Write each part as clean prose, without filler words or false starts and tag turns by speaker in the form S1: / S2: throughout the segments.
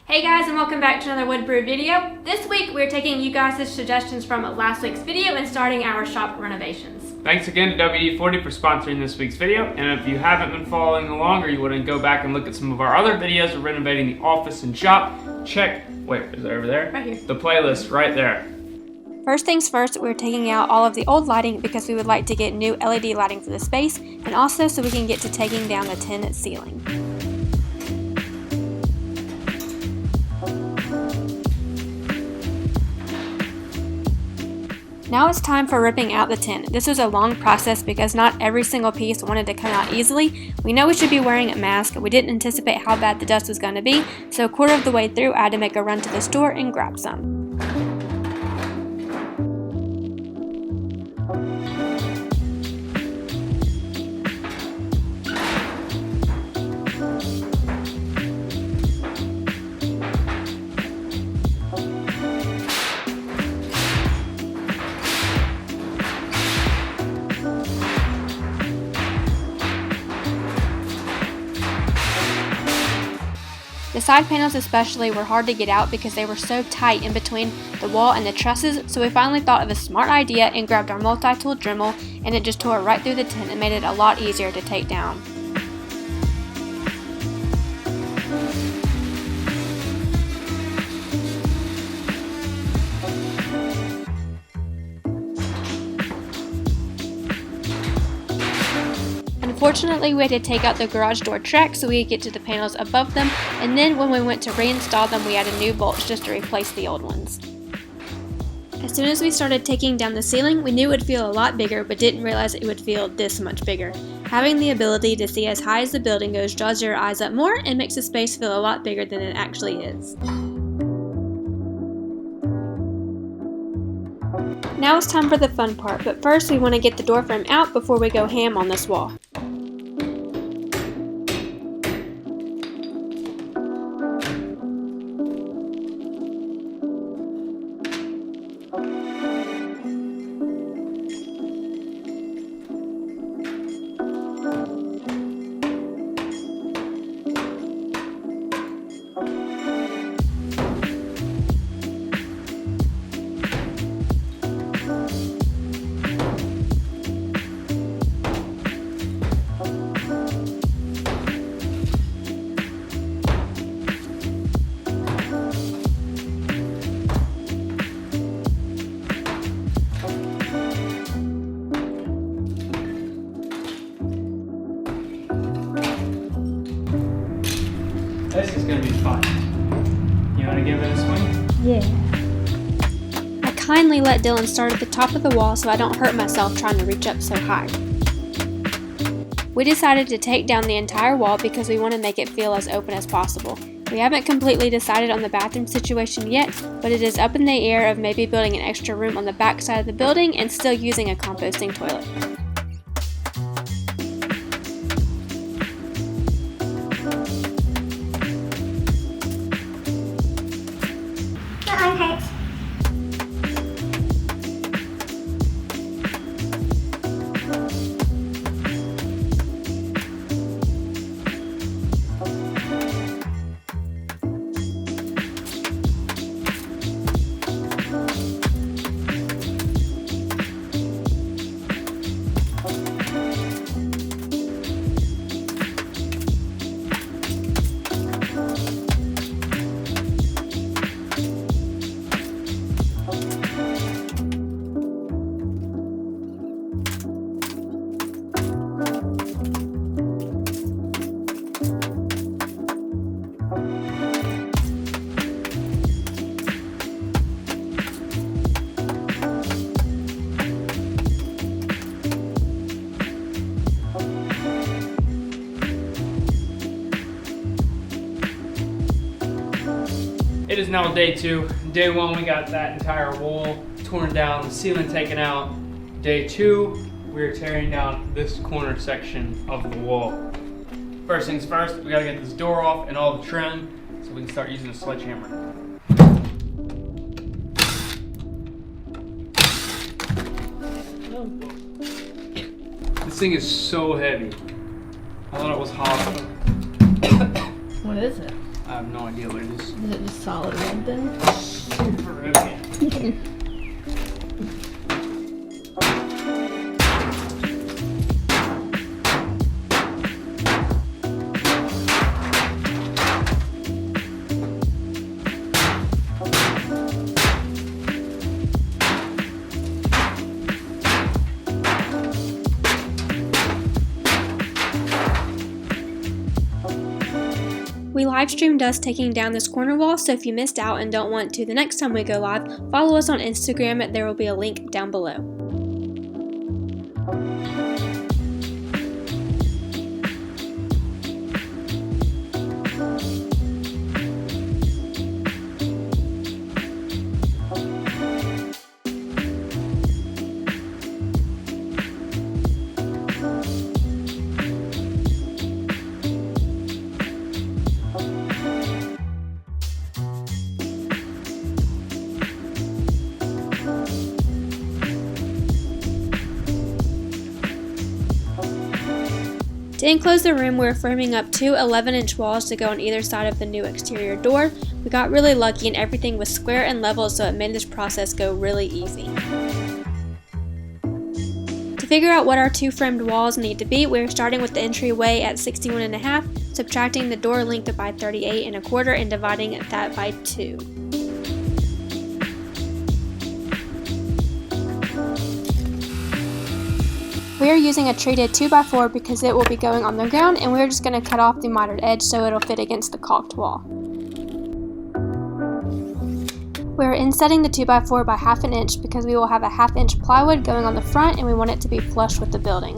S1: Hey guys, and welcome back to another Woodbrew video. This week we're taking you guys' suggestions from last week's video and starting our shop renovations.
S2: Thanks again to WD-40 for sponsoring this week's video, and if you haven't been following along or you want to go back and look at some of our other videos of renovating the office and shop, check, is it over there?
S1: Right here.
S2: The playlist right there.
S1: First things first, we're taking out all of the old lighting because we would like to get new LED lighting for the space, and also so we can get to taking down the tin ceiling. Now it's time for ripping out the tin. This was a long process because not every single piece wanted to come out easily. We know we should be wearing a mask. We didn't anticipate how bad the dust was going to be, so a quarter of the way through I had to make a run to the store and grab some. The side panels especially were hard to get out because they were so tight in between the wall and the trusses, so we finally thought of a smart idea and grabbed our multi-tool Dremel, and it just tore right through the tin and made it a lot easier to take down. Unfortunately, we had to take out the garage door track so we could get to the panels above them, and then when we went to reinstall them, we added new bolts just to replace the old ones. As soon as we started taking down the ceiling, we knew it would feel a lot bigger, but didn't realize it would feel this much bigger. Having the ability to see as high as the building goes draws your eyes up more and makes the space feel a lot bigger than it actually is. Now it's time for the fun part, but first we want to get the door frame out before we go ham on this wall.
S2: This is going to be fun. You want to give it a swing?
S1: Yeah. I kindly let Dylan start at the top of the wall so I don't hurt myself trying to reach up so high. We decided to take down the entire wall because we want to make it feel as open as possible. We haven't completely decided on the bathroom situation yet, but it is up in the air of maybe building an extra room on the back side of the building and still using a composting toilet.
S2: It is now day 2. Day 1 we got that entire wall torn down, the ceiling taken out. Day 2 we're tearing down this corner section of the wall. First things first, we gotta get this door off and all the trim so we can start using a sledgehammer. This thing is so heavy. I thought it was hollow.
S3: What is it?
S2: I have no idea what it is.
S3: Is it just solid wood then?
S2: Super ribbon.
S1: We live streamed us taking down this corner wall, so if you missed out and don't want to the next time we go live, follow us on Instagram. There will be a link down below. To enclose the room, we're framing up two 11-inch walls to go on either side of the new exterior door. We got really lucky and everything was square and level, so it made this process go really easy. To figure out what our two framed walls need to be, we're starting with the entryway at 61.5, subtracting the door length by 38.25 and dividing that by 2. We are using a treated 2x4 because it will be going on the ground, and we're just going to cut off the mitered edge so it'll fit against the caulked wall. We're insetting the 2x4 by 1/2 inch because we will have a 1/2 inch plywood going on the front and we want it to be flush with the building.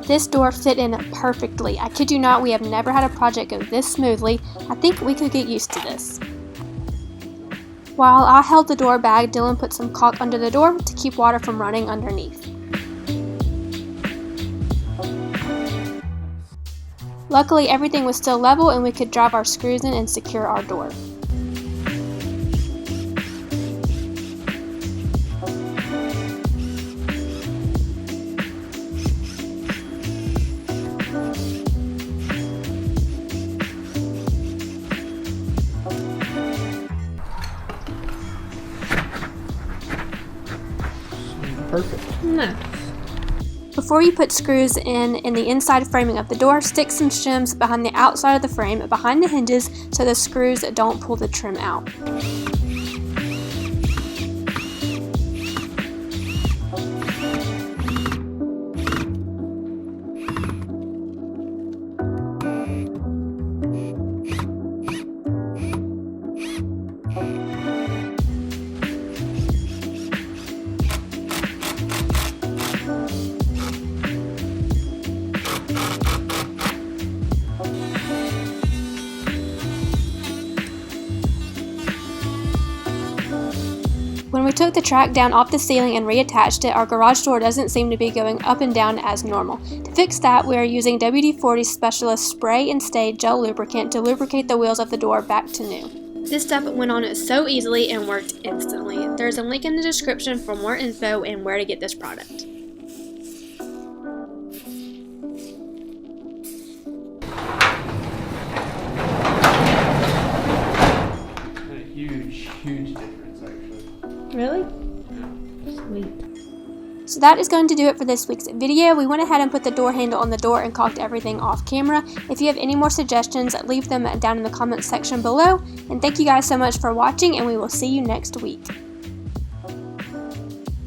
S1: This door fit in perfectly. I kid you not, we have never had a project go this smoothly. I think we could get used to this. While I held the door bag, Dylan put some caulk under the door to keep water from running underneath. Luckily, everything was still level and we could drive our screws in and secure our door.
S2: Perfect.
S3: Nice.
S1: Before you put screws in the inside framing of the door, stick some shims behind the outside of the frame, behind the hinges, so the screws don't pull the trim out. When we took the track down off the ceiling and reattached it, our garage door doesn't seem to be going up and down as normal. To fix that, we are using WD-40 Specialist Spray and Stay Gel Lubricant to lubricate the wheels of the door back to new. This stuff went on so easily and worked instantly. There's a link in the description for more info and where to get this product.
S2: A huge difference, actually.
S3: Really?
S2: Yeah.
S3: Sweet.
S1: So that is going to do it for this week's video. We went ahead and put the door handle on the door and caulked everything off camera. If you have any more suggestions, leave them down in the comments section below. And thank you guys so much for watching, and we will see you next week.